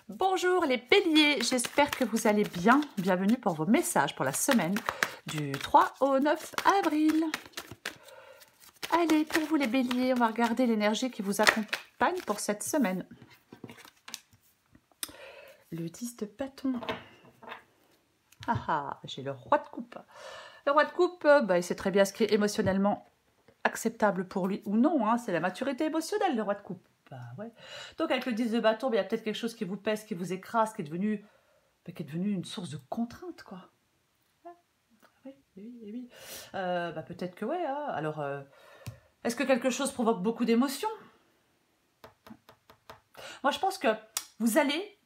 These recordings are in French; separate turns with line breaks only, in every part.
Bonjour les béliers, j'espère que vous allez bien. Bienvenue pour vos messages pour la semaine du 3 au 9 avril. Allez, pour vous les béliers, on va regarder l'énergie qui vous accompagne pour cette semaine. Le 10 de bâton. Ah ah, j'ai le roi de coupe. Le roi de coupe, il sait très bien ce qui est émotionnellement acceptable pour lui ou non. Hein, c'est la maturité émotionnelle, le roi de coupe. Bah ouais. Donc avec le 10 de bâton, il y a peut-être quelque chose qui vous pèse, qui vous écrase, qui est devenu une source de contrainte, quoi. Oui, oui, oui. Peut-être que ouais. Hein. Alors, est-ce que quelque chose provoque beaucoup d'émotions? Moi, je pense que vous allez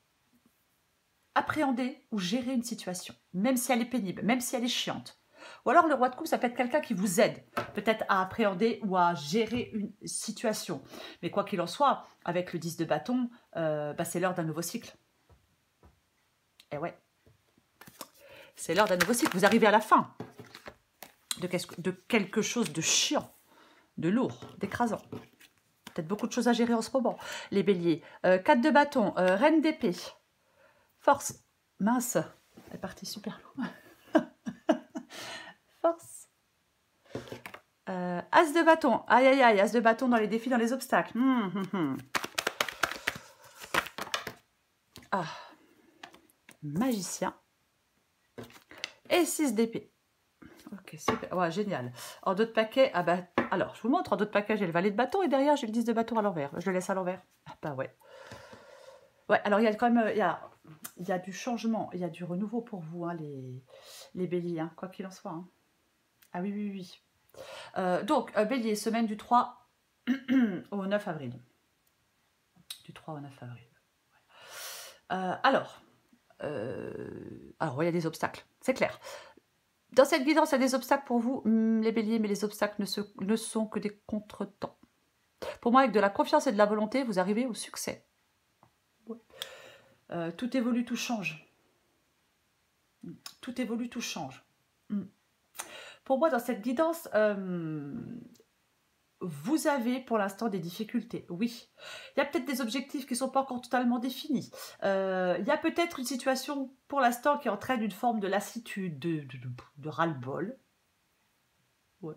appréhender ou gérer une situation, même si elle est pénible, même si elle est chiante. Ou alors le roi de coupe, ça peut être quelqu'un qui vous aide, peut-être à appréhender ou à gérer une situation. Mais quoi qu'il en soit, avec le 10 de bâton, c'est l'heure d'un nouveau cycle. Et ouais, c'est l'heure d'un nouveau cycle. Vous arrivez à la fin de quelque chose de chiant, de lourd, d'écrasant. Peut-être beaucoup de choses à gérer en ce moment. Les béliers. 4 de bâton, reine d'épée. Force. Mince, elle est partie super loin. Force. As de bâton. Aïe, aïe, aïe. As de bâton dans les défis, dans les obstacles. Ah. Magicien. Et 6 d'épée. Ok, super. Ouais, génial. En dos de paquet, alors, je vous montre, en dos de paquet, j'ai le valet de bâton et derrière, j'ai le 10 de bâton à l'envers. Je le laisse à l'envers. Ah, bah ouais. Ouais, alors il y a quand même, il y a du changement, il y a du renouveau pour vous, hein, les béliers, hein, quoi qu'il en soit. Hein. Ah oui, oui, oui. Donc, bélier, semaine du 3 au 9 avril. Du 3 au 9 avril. Ouais. Alors, il y a des obstacles, c'est clair. Dans cette guidance, il y a des obstacles pour vous, les béliers, mais les obstacles ne sont que des contretemps. Pour moi, avec de la confiance et de la volonté, vous arrivez au succès. Ouais. Tout évolue, tout change. Tout évolue, tout change. Pour moi, dans cette guidance, vous avez pour l'instant des difficultés, oui. Il y a peut-être des objectifs qui ne sont pas encore totalement définis. Il y a peut-être une situation pour l'instant qui entraîne une forme de lassitude, de ras-le-bol. Ouais.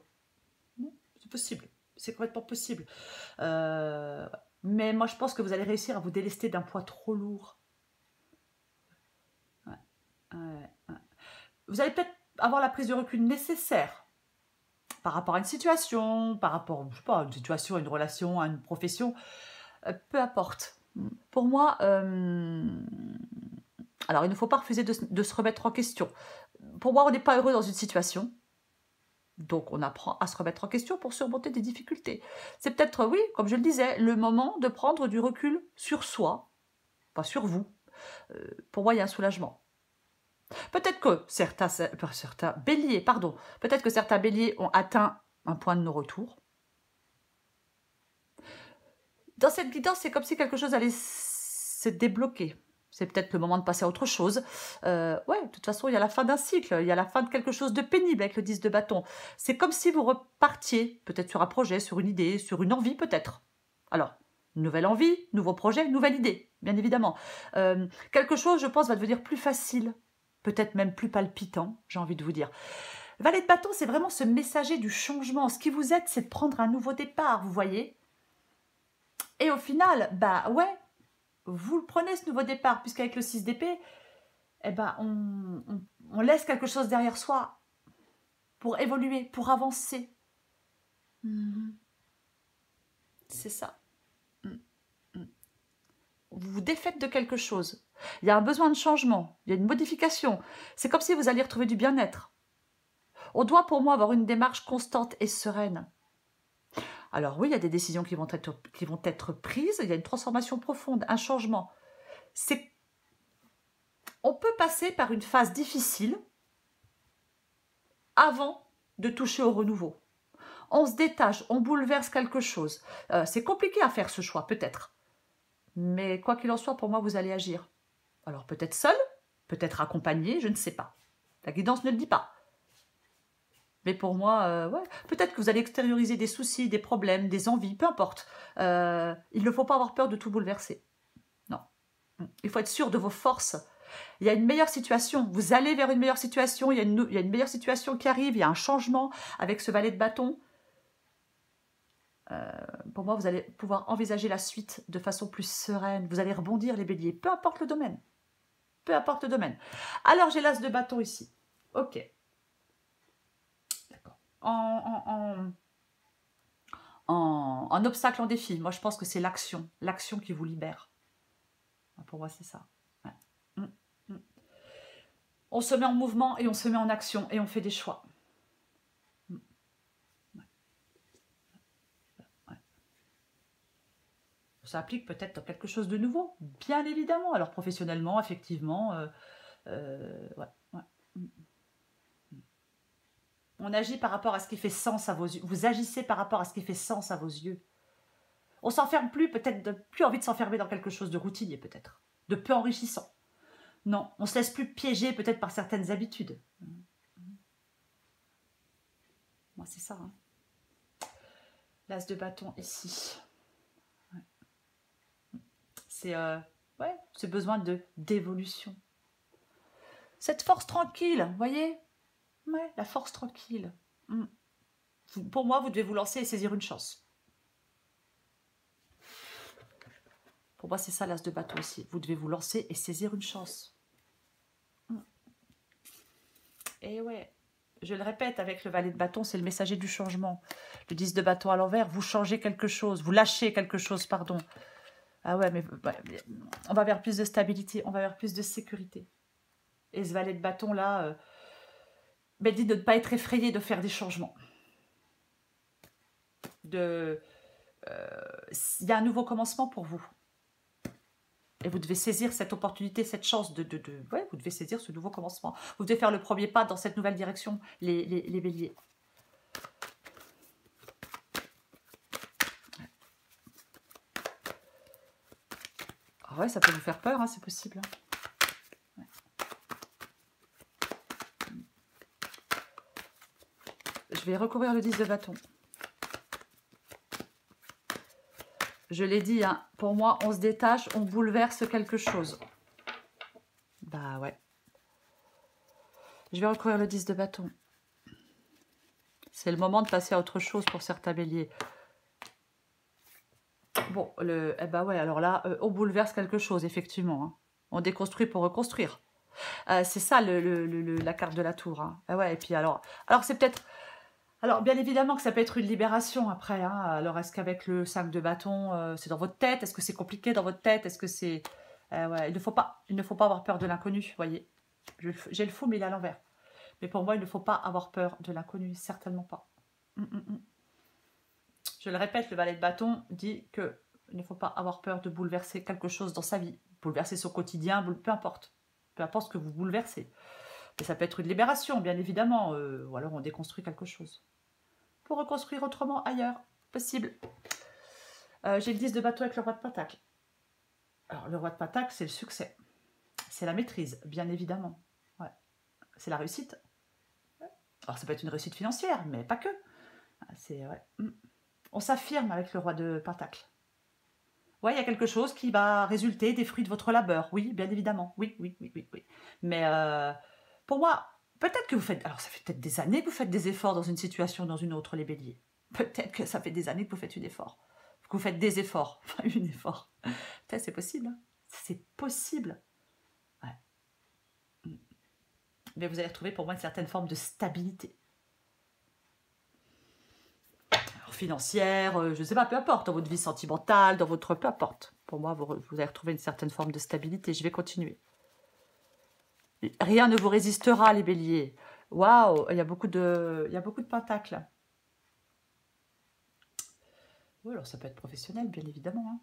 C'est possible, c'est complètement possible. Mais moi, je pense que vous allez réussir à vous délester d'un poids trop lourd. Ouais. Vous allez peut-être avoir la prise de recul nécessaire par rapport à une situation, par rapport, je sais pas, à une situation, à une relation, à une profession, peu importe. Pour moi, alors il ne faut pas refuser de se remettre en question. Pour moi, on n'est pas heureux dans une situation, donc on apprend à se remettre en question pour surmonter des difficultés. C'est peut-être, oui, comme je le disais, le moment de prendre du recul sur soi, pas sur vous. Pour moi, il y a un soulagement. Peut-être que certains béliers, peut-être que certains béliers ont atteint un point de non-retour. Dans cette guidance, c'est comme si quelque chose allait se débloquer. C'est peut-être le moment de passer à autre chose. De toute façon, il y a la fin d'un cycle, il y a la fin de quelque chose de pénible avec le 10 de bâton. C'est comme si vous repartiez, peut-être sur un projet, sur une idée, sur une envie peut-être. Alors, nouvelle envie, nouveau projet, nouvelle idée, bien évidemment. Quelque chose, je pense, va devenir plus facile, peut-être même plus palpitant, j'ai envie de vous dire. Valet de bâton, c'est vraiment ce messager du changement. Ce qui vous aide, c'est de prendre un nouveau départ, vous voyez. Et au final, vous le prenez ce nouveau départ, puisqu'avec le 6 d'épée, on laisse quelque chose derrière soi pour évoluer, pour avancer. C'est ça. Vous vous défaites de quelque chose. Il y a un besoin de changement, il y a une modification. C'est comme si vous alliez retrouver du bien-être. On doit pour moi avoir une démarche constante et sereine. Alors oui, il y a des décisions qui vont être prises, il y a une transformation profonde, un changement. On peut passer par une phase difficile avant de toucher au renouveau. On se détache, on bouleverse quelque chose. C'est compliqué à faire ce choix, peut-être. Mais quoi qu'il en soit, pour moi, vous allez agir. Alors peut-être seul, peut-être accompagné, je ne sais pas. La guidance ne le dit pas. Mais pour moi, peut-être que vous allez extérioriser des soucis, des problèmes, des envies, peu importe. Il ne faut pas avoir peur de tout bouleverser. Non. Il faut être sûr de vos forces. Il y a une meilleure situation. Vous allez vers une meilleure situation. Il y a une meilleure situation qui arrive. Il y a un changement avec ce valet de bâton. Pour moi, vous allez pouvoir envisager la suite de façon plus sereine. Vous allez rebondir, les béliers. Peu importe le domaine. Peu importe le domaine. Alors, j'ai l'as de bâton ici. Ok. D'accord. En obstacle, en défi, moi, je pense que c'est l'action. L'action qui vous libère. Pour moi, c'est ça. Ouais. On se met en mouvement et on se met en action et on fait des choix. Ça applique peut-être quelque chose de nouveau, bien évidemment. Alors professionnellement, effectivement, ouais. On agit par rapport à ce qui fait sens à vos yeux. Vous agissez par rapport à ce qui fait sens à vos yeux. On s'enferme plus, peut-être plus envie de s'enfermer dans quelque chose de routinier, peut-être, de peu enrichissant. Non, on se laisse plus piéger peut-être par certaines habitudes. Moi, c'est ça. Hein. L'as de bâton ici. Ouais. C'est ouais, ce besoin d'évolution. Cette force tranquille, vous voyez? Ouais, la force tranquille. Pour moi, vous devez vous lancer et saisir une chance. Pour moi, c'est ça l'as de bâton aussi. Vous devez vous lancer et saisir une chance. Et ouais, je le répète, avec le valet de bâton, c'est le messager du changement. Le 10 de bâton à l'envers, vous changez quelque chose, vous lâchez quelque chose, pardon. Ah ouais, mais on va vers plus de stabilité, on va vers plus de sécurité. Et ce valet de bâton là, dit de ne pas être effrayé de faire des changements. Il y a un nouveau commencement pour vous. Et vous devez saisir cette opportunité, cette chance ouais, vous devez saisir ce nouveau commencement. Vous devez faire le premier pas dans cette nouvelle direction, les béliers. Ah ouais, ça peut vous faire peur, hein, c'est possible. Ouais. Je vais recouvrir le 10 de bâton. Je l'ai dit, hein, pour moi, on se détache, on bouleverse quelque chose. Bah ouais. Je vais recouvrir le 10 de bâton. C'est le moment de passer à autre chose pour certains béliers. Bon, eh ben ouais, alors là, on bouleverse quelque chose, effectivement. Hein. On déconstruit pour reconstruire. C'est ça la carte de la tour. Hein. Ah ouais, et puis alors c'est peut-être... Alors, bien évidemment que ça peut être une libération après. Hein. Alors, est-ce qu'avec le 5 de bâton, c'est dans votre tête? Est-ce que c'est compliqué dans votre tête? Est-ce que c'est... ouais, il ne faut pas avoir peur de l'inconnu, vous voyez. J'ai le fou, mais il est à l'envers. Mais pour moi, il ne faut pas avoir peur de l'inconnu, certainement pas. Je le répète, le valet de bâton dit qu'il ne faut pas avoir peur de bouleverser quelque chose dans sa vie. Bouleverser son quotidien, peu importe. Peu importe ce que vous bouleversez. Mais ça peut être une libération, bien évidemment. Ou alors on déconstruit quelque chose. Pour reconstruire autrement ailleurs. Possible. J'ai le 10 de bâton avec le roi de pentacle. Alors, le roi de pentacle, c'est le succès. C'est la maîtrise, bien évidemment. Ouais. C'est la réussite. Alors, ça peut être une réussite financière, mais pas que. C'est... Ouais. On s'affirme avec le roi de pentacle. Ouais, il y a quelque chose qui va résulter des fruits de votre labeur. Oui, bien évidemment. Oui. Mais pour moi, peut-être que vous faites... Alors, ça fait peut-être des années que vous faites des efforts dans une situation, dans une autre, les béliers. Peut-être que ça fait des années que vous faites un effort. Que vous faites des efforts. Enfin, un effort. Peut-être c'est possible. Hein. C'est possible. Ouais. Mais vous allez retrouver pour moi une certaine forme de stabilité. Financière, je ne sais pas, peu importe, dans votre vie sentimentale, dans votre... peu importe. Pour moi, vous allez retrouver une certaine forme de stabilité. Je vais continuer. Rien ne vous résistera, les béliers. Waouh, il y a beaucoup de pentacles. Oui, alors ça peut être professionnel, bien évidemment. Hein.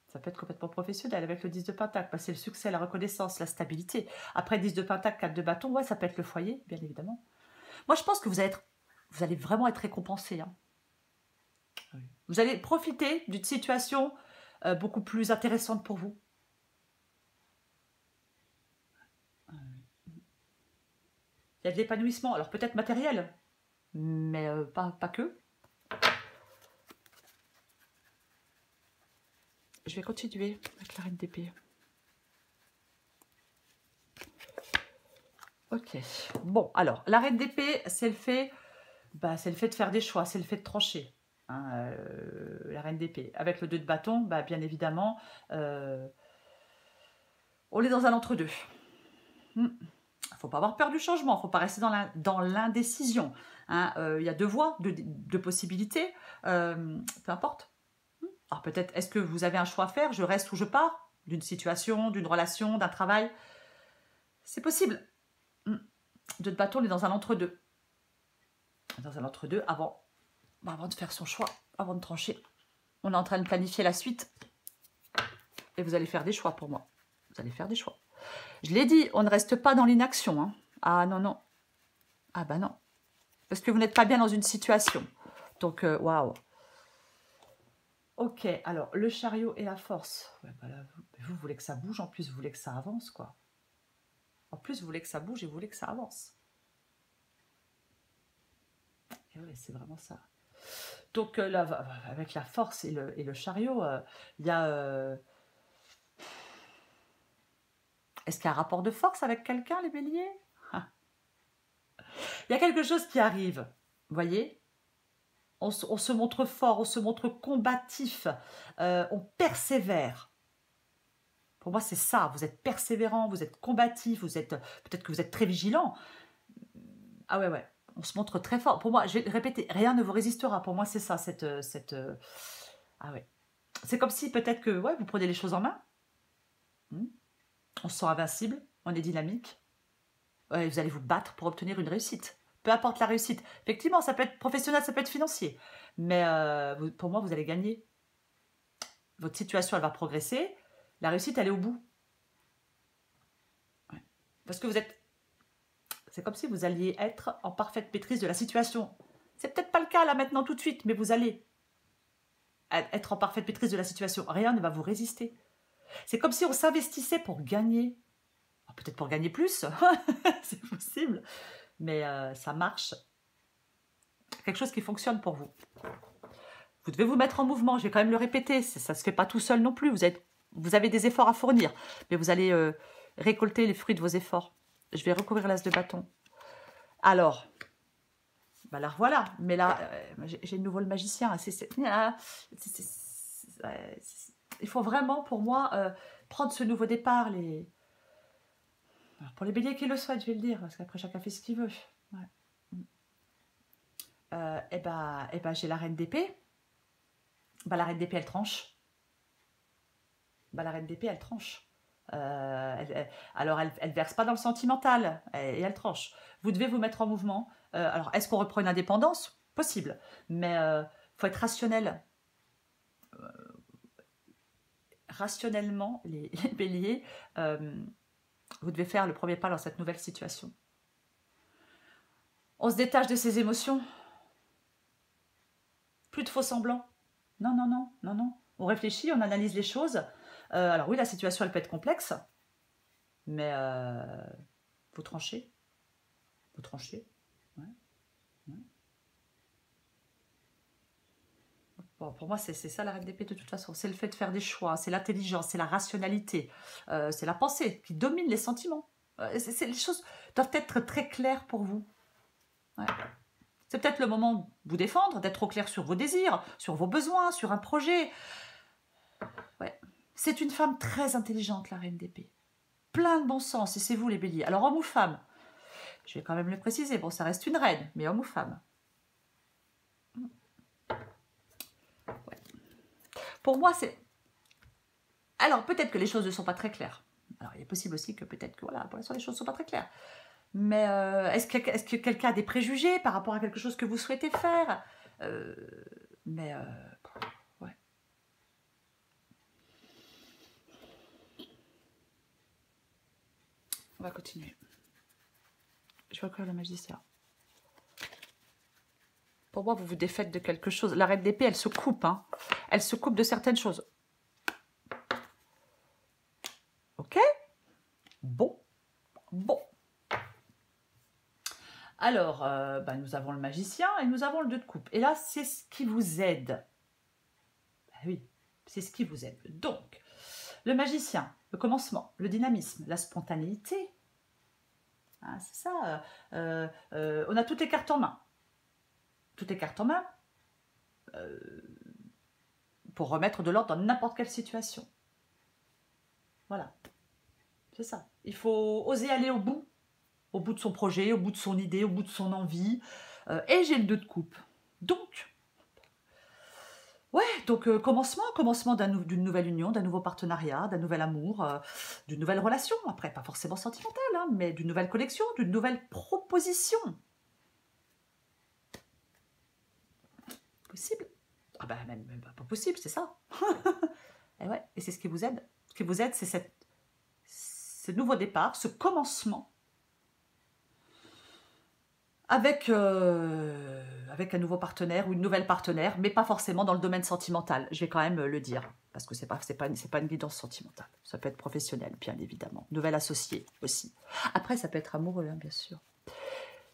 Ça peut être complètement professionnel avec le 10 de pentacle. C'est le succès, la reconnaissance, la stabilité. Après 10 de pentacle, 4 de bâton, ouais, ça peut être le foyer, bien évidemment. Moi, je pense que vous allez vraiment être récompensé. Hein. Vous allez profiter d'une situation beaucoup plus intéressante pour vous. Il y a de l'épanouissement, alors peut-être matériel, mais pas que. Je vais continuer avec la reine d'épée. Ok. Bon, alors, la reine d'épée, c'est le fait, c'est le fait de faire des choix, c'est le fait de trancher. Hein, la reine d'épée. Avec le 2 de bâton, bien évidemment, on est dans un entre-deux. Il ne faut pas avoir peur du changement, il ne faut pas rester dans l'indécision. Hein, il y a deux voies, deux possibilités, peu importe. Alors peut-être, est-ce que vous avez un choix à faire? Je reste ou je pars? D'une situation, d'une relation, d'un travail? C'est possible. 2 de bâton, on est dans un entre-deux. Dans un entre-deux, avant de faire son choix, avant de trancher. On est en train de planifier la suite. Et vous allez faire des choix pour moi. Vous allez faire des choix. Je l'ai dit, on ne reste pas dans l'inaction. Hein. Ah non, non. Ah bah non. Parce que vous n'êtes pas bien dans une situation. Donc, waouh. Ok, alors, le chariot et la force. Ouais, là, vous voulez que ça bouge, en plus, vous voulez que ça avance, quoi. En plus, vous voulez que ça bouge et vous voulez que ça avance. Et ouais, c'est vraiment ça. Donc, là, avec la force et le chariot, il y a... Est-ce qu'il y a un rapport de force avec quelqu'un, les béliers? Il y a quelque chose qui arrive, vous voyez? On se montre fort, on se montre combatif, on persévère. Pour moi, c'est ça. Vous êtes persévérant, vous êtes combatif, peut-être que vous êtes très vigilant. Ah ouais, ouais. On se montre très fort. Pour moi, je vais répéter, rien ne vous résistera. Pour moi, c'est ça, ah ouais. C'est comme si peut-être que ouais, vous prenez les choses en main. On se sent invincible, on est dynamique. Ouais, vous allez vous battre pour obtenir une réussite. Peu importe la réussite. Effectivement, ça peut être professionnel, ça peut être financier. Mais pour moi, vous allez gagner. Votre situation, elle va progresser. La réussite, elle est au bout. Ouais. Parce que vous êtes... C'est comme si vous alliez être en parfaite maîtrise de la situation. C'est peut-être pas le cas là maintenant tout de suite, mais vous allez être en parfaite maîtrise de la situation. Rien ne va vous résister. C'est comme si on s'investissait pour gagner. Peut-être pour gagner plus, c'est possible, mais ça marche. Quelque chose qui fonctionne pour vous. Vous devez vous mettre en mouvement, je vais quand même le répéter, ça ne se fait pas tout seul non plus, vous avez des efforts à fournir, mais vous allez récolter les fruits de vos efforts. Je vais recouvrir l'as de bâton. Alors, là voilà, mais là, j'ai de nouveau le magicien. Il faut vraiment, pour moi, prendre ce nouveau départ. Alors, pour les béliers qui le souhaitent, je vais le dire, parce qu'après, chacun fait ce qu'il veut. Ouais. J'ai la reine d'épée. La reine d'épée, elle tranche. La reine d'épée, elle tranche. Alors, elle verse pas dans le sentimental et elle tranche. Vous devez vous mettre en mouvement. Alors, est-ce qu'on reprend une indépendance? Possible. Mais faut être rationnel. Rationnellement, les béliers, vous devez faire le premier pas dans cette nouvelle situation. On se détache de ses émotions. Plus de faux semblants. Non, non, non, non, non. On réfléchit, on analyse les choses. Alors oui, la situation, elle peut être complexe, mais vous tranchez. Vous tranchez. Ouais. Ouais. Bon, pour moi, c'est ça la reine d'épée de toute façon. C'est le fait de faire des choix, c'est l'intelligence, c'est la rationalité, c'est la pensée qui domine les sentiments. Les choses doivent être très claires pour vous. Ouais. C'est peut-être le moment de vous défendre, d'être au clair sur vos désirs, sur vos besoins, sur un projet. Ouais. C'est une femme très intelligente, la reine d'épée. Plein de bon sens, et c'est vous les béliers. Alors, homme ou femme? Je vais quand même le préciser. Bon, ça reste une reine, mais homme ou femme? Ouais. Pour moi, c'est... Alors, peut-être que les choses ne sont pas très claires. Alors, il est possible aussi que peut-être que, voilà, pour l'instant, les choses ne sont pas très claires. Mais est-ce que quelqu'un a des préjugés par rapport à quelque chose que vous souhaitez faire? Ouais. On va continuer. Je vais encore le magicien. Pour moi, vous vous défaites de quelque chose. La reine d'épée, elle se coupe. Hein. Elle se coupe de certaines choses. Ok? Bon. Alors, nous avons le magicien et nous avons le 2 de coupe. Et là, c'est ce qui vous aide. Oui, c'est ce qui vous aide. Donc, le magicien, le commencement, le dynamisme, la spontanéité. Hein, c'est ça. On a toutes les cartes en main. Toutes les cartes en main pour remettre de l'ordre dans n'importe quelle situation. Voilà. C'est ça. Il faut oser aller au bout de son projet, au bout de son idée, au bout de son envie. Et j'ai le 2 de coupe. Donc, ouais, donc commencement d'une nouvelle union, d'un nouveau partenariat, d'un nouvel amour, d'une nouvelle relation. Après, pas forcément sentimentale, hein, mais d'une nouvelle connexion, d'une nouvelle proposition. Possible. Ah ben, même pas possible, c'est ça. Et ouais, et c'est ce qui vous aide. Ce qui vous aide, c'est ce nouveau départ, ce commencement avec un nouveau partenaire ou une nouvelle partenaire, mais pas forcément dans le domaine sentimental. Je vais quand même le dire, parce que c'est pas une guidance sentimentale. Ça peut être professionnel, bien évidemment. Nouvelle associée aussi. Après, ça peut être amoureux, hein, bien sûr.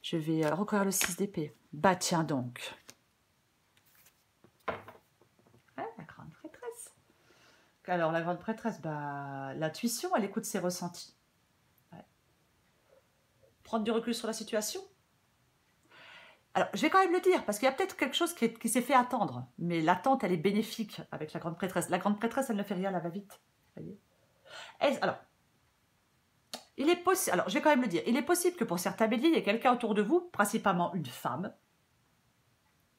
Je vais recueillir le 6 d'épée. Bah tiens donc. Ouais, la grande prêtresse. Alors, la grande prêtresse, bah, l'intuition, elle écoute ses ressentis. Ouais. Prendre du recul sur la situation. Alors, je vais quand même le dire, parce qu'il y a peut-être quelque chose qui s'est fait attendre. Mais l'attente, elle est bénéfique avec la grande prêtresse. La grande prêtresse, elle ne fait rien, elle va vite. Voyez. Alors, il est possible, alors je vais quand même le dire, il est possible que pour certains béliers, il y ait quelqu'un autour de vous, principalement une femme,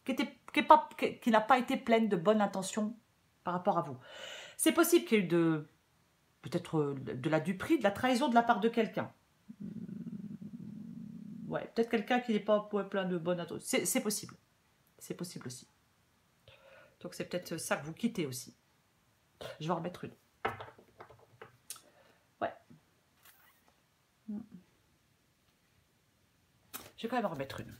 qui n'a pas été pleine de bonnes intentions par rapport à vous. C'est possible qu'il y ait eu peut-être de la duperie, de la trahison de la part de quelqu'un. Ouais, peut-être quelqu'un qui n'est pas plein de bonnes intentions. C'est possible. C'est possible aussi. Donc c'est peut-être ça que vous quittez aussi. Je vais en remettre une. Ouais. Je vais quand même en remettre une.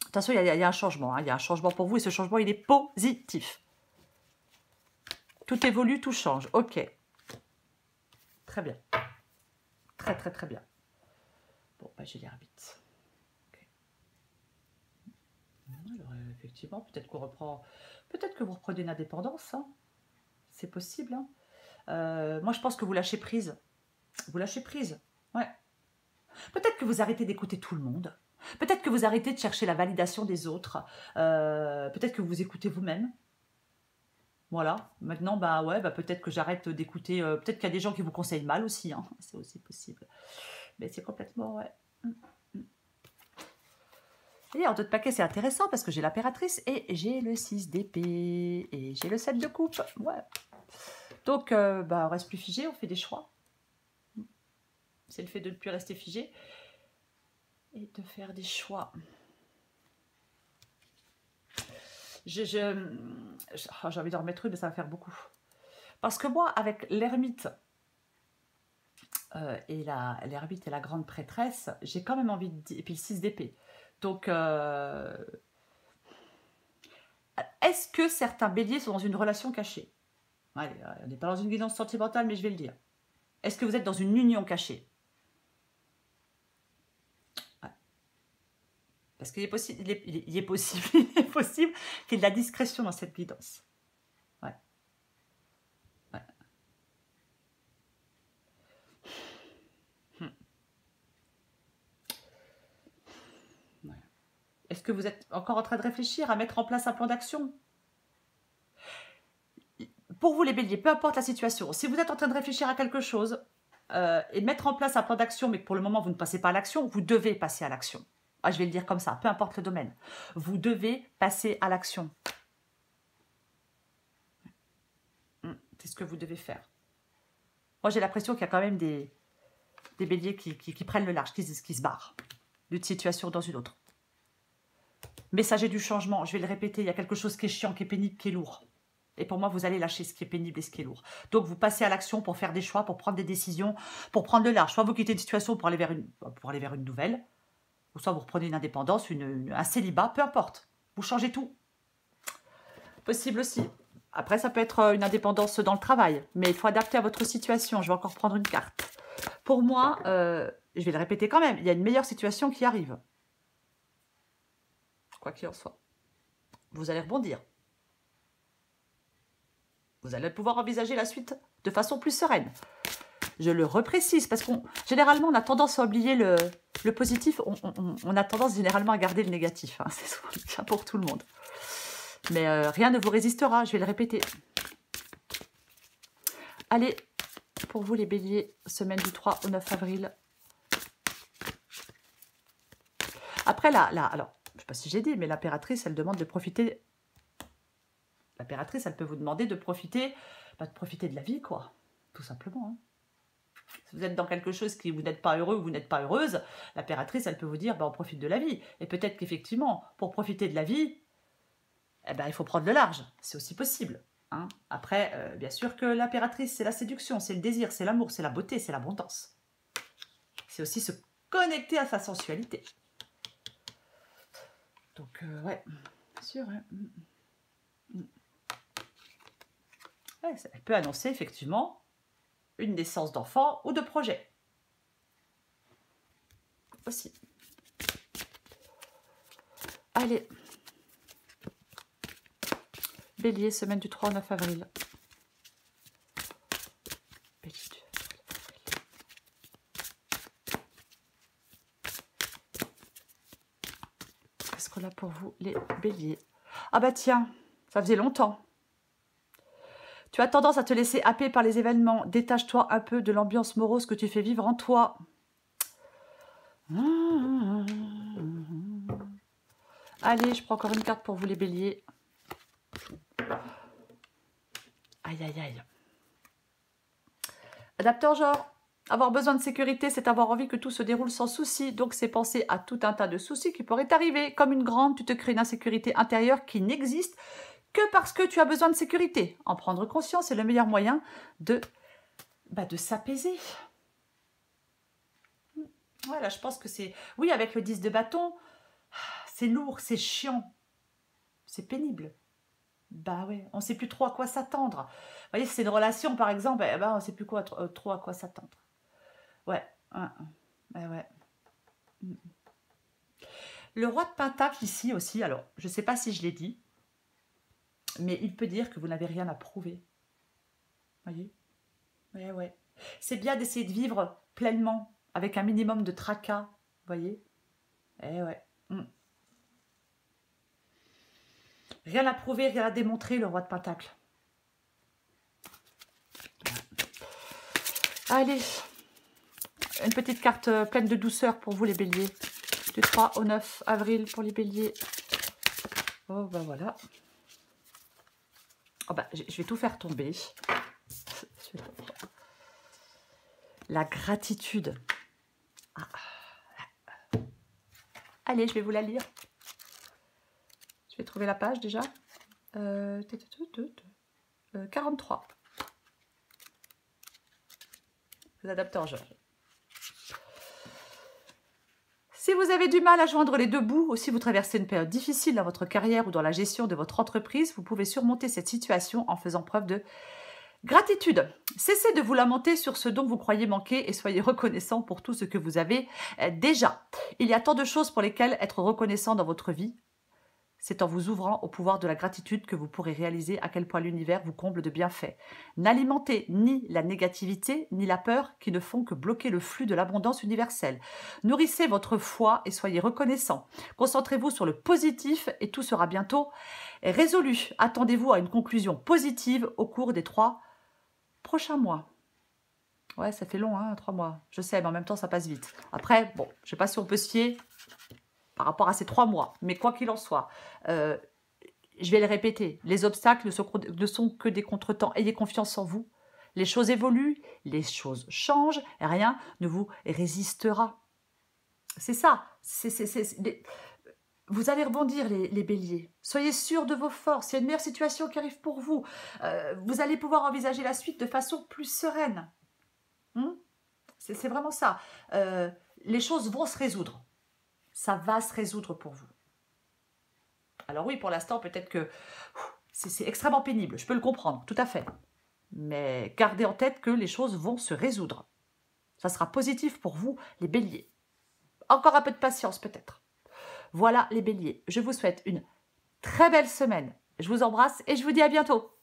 Attention, il y a un changement. Hein. Il y a un changement pour vous et ce changement, il est positif. Tout évolue, tout change. Ok. Très bien. Très, très, très bien. Bon, bah, j'ai l'air vite. Okay. Alors, effectivement, peut-être qu'on reprend... Peut-être que vous reprenez une indépendance. Hein. C'est possible. Hein. Moi, je pense que vous lâchez prise. Vous lâchez prise. Ouais. Peut-être que vous arrêtez d'écouter tout le monde. Peut-être que vous arrêtez de chercher la validation des autres. Peut-être que vous écoutez vous-même. Voilà. Maintenant, bah ouais, bah peut-être que j'arrête d'écouter. Peut-être qu'il y a des gens qui vous conseillent mal aussi. Hein. C'est aussi possible. Mais c'est complètement, ouais. Et en d'autres paquets, c'est intéressant parce que j'ai l'impératrice et j'ai le 6 d'épée et j'ai le 7 de coupe. Ouais. Donc, bah, on reste plus figé, on fait des choix. C'est le fait de ne plus rester figé et de faire des choix. J'ai envie d'en remettre une, mais ça va faire beaucoup. Parce que moi, avec l'ermite et la grande prêtresse, j'ai quand même envie de dire... Et puis le 6 d'épée. Donc, est-ce que certains béliers sont dans une relation cachée? Allez, on n'est pas dans une guidance sentimentale, mais je vais le dire. Est-ce que vous êtes dans une union cachée? Ouais. Parce qu'il est possible, il est possible qu'il y ait de la discrétion dans cette guidance. Ouais. Ouais. Ouais. Est-ce que vous êtes encore en train de réfléchir à mettre en place un plan d'action? Pour vous les béliers, peu importe la situation, si vous êtes en train de réfléchir à quelque chose et mettre en place un plan d'action, mais que pour le moment vous ne passez pas à l'action, vous devez passer à l'action. Ah, je vais le dire comme ça, peu importe le domaine. Vous devez passer à l'action. C'est ce que vous devez faire. Moi, j'ai l'impression qu'il y a quand même des béliers qui prennent le large, qui se barrent d'une situation dans une autre. Messager du changement, je vais le répéter, il y a quelque chose qui est chiant, qui est pénible, qui est lourd. Et pour moi, vous allez lâcher ce qui est pénible et ce qui est lourd. Donc, vous passez à l'action pour faire des choix, pour prendre des décisions, pour prendre le large. Soit vous quittez une situation pour aller vers une nouvelle, ou soit vous reprenez une indépendance, un célibat, peu importe. Vous changez tout. Possible aussi. Après, ça peut être une indépendance dans le travail, mais il faut adapter à votre situation. Je vais encore prendre une carte. Pour moi, je vais le répéter quand même, il y a une meilleure situation qui arrive. Quoi qu'il en soit. Vous allez rebondir. Vous allez pouvoir envisager la suite de façon plus sereine. Je le reprécise parce qu'on généralement, on a tendance à oublier le positif. On a tendance généralement à garder le négatif. Hein. C'est souvent le cas pour tout le monde. Mais rien ne vous résistera, je vais le répéter. Allez, pour vous les béliers, semaine du 3 au 9 avril. Après, alors, je ne sais pas si j'ai dit, mais l'impératrice, elle demande de profiter. L'impératrice, elle peut vous demander de profiter de la vie, quoi. Tout simplement. Hein. Si vous êtes dans quelque chose qui vous n'êtes pas heureux ou vous n'êtes pas heureuse, l'impératrice, elle peut vous dire, on profite de la vie. Et peut-être qu'effectivement, pour profiter de la vie, il faut prendre le large. C'est aussi possible. Hein. Après, bien sûr que l'impératrice, c'est la séduction, c'est le désir, c'est l'amour, c'est la beauté, c'est l'abondance. C'est aussi se connecter à sa sensualité. Donc, ouais, bien sûr. Hein. Ouais, elle peut annoncer effectivement une naissance d'enfant ou de projet. Aussi. Allez. Bélier, semaine du 3 au 9 avril. Bélier. Qu'est-ce qu'on a pour vous, les béliers? Ah bah tiens, ça faisait longtemps. Tu as tendance à te laisser happer par les événements. Détache-toi un peu de l'ambiance morose que tu fais vivre en toi. Allez, je prends encore une carte pour vous les béliers. Aïe, aïe, aïe. Adapteur genre. Avoir besoin de sécurité, c'est avoir envie que tout se déroule sans souci. Donc, c'est penser à tout un tas de soucis qui pourraient t'arriver. Comme une grande, tu te crées une insécurité intérieure qui n'existe que parce que tu as besoin de sécurité. En prendre conscience est le meilleur moyen de s'apaiser. Voilà, je pense que c'est... Oui, avec le 10 de bâton, c'est lourd, c'est chiant, c'est pénible. Bah ouais, on ne sait plus trop à quoi s'attendre. Vous voyez, si c'est une relation, par exemple, on ne sait plus trop à quoi s'attendre. Ouais, ouais. Le roi de Pentacle ici aussi, alors, je ne sais pas si je l'ai dit, mais il peut dire que vous n'avez rien à prouver. Voyez? Ouais. C'est bien d'essayer de vivre pleinement, avec un minimum de tracas, voyez? Ouais. Rien à prouver, rien à démontrer, le roi de Pentacle. Allez, une petite carte pleine de douceur pour vous les béliers. Du 3 au 9 avril pour les béliers. Oh, ben voilà. Oh, ben, je vais tout faire tomber. La gratitude. Allez, je vais vous la lire. Je vais trouver la page déjà. 43. Les adapteurs jeunes. Si vous avez du mal à joindre les deux bouts, ou si vous traversez une période difficile dans votre carrière ou dans la gestion de votre entreprise, vous pouvez surmonter cette situation en faisant preuve de gratitude. Cessez de vous lamenter sur ce dont vous croyez manquer et soyez reconnaissant pour tout ce que vous avez déjà. Il y a tant de choses pour lesquelles être reconnaissant dans votre vie. C'est en vous ouvrant au pouvoir de la gratitude que vous pourrez réaliser à quel point l'univers vous comble de bienfaits. N'alimentez ni la négativité ni la peur qui ne font que bloquer le flux de l'abondance universelle. Nourrissez votre foi et soyez reconnaissant. Concentrez-vous sur le positif et tout sera bientôt résolu. Attendez-vous à une conclusion positive au cours des 3 prochains mois. Ouais, ça fait long, 3 mois. Je sais, mais en même temps, ça passe vite. Après, bon, je ne sais pas si on peut se fier par rapport à ces 3 mois. Mais quoi qu'il en soit, je vais le répéter, les obstacles ne sont que des contretemps. Ayez confiance en vous. Les choses évoluent, les choses changent, et rien ne vous résistera. C'est ça. Vous allez rebondir, les béliers. Soyez sûrs de vos forces. Il y a une meilleure situation qui arrive pour vous. Vous allez pouvoir envisager la suite de façon plus sereine. C'est vraiment ça. Les choses vont se résoudre. Ça va se résoudre pour vous. Alors oui, pour l'instant, peut-être que c'est extrêmement pénible. Je peux le comprendre, tout à fait. Mais gardez en tête que les choses vont se résoudre. Ça sera positif pour vous, les béliers. Encore un peu de patience, peut-être. Voilà, les béliers. Je vous souhaite une très belle semaine. Je vous embrasse et je vous dis à bientôt.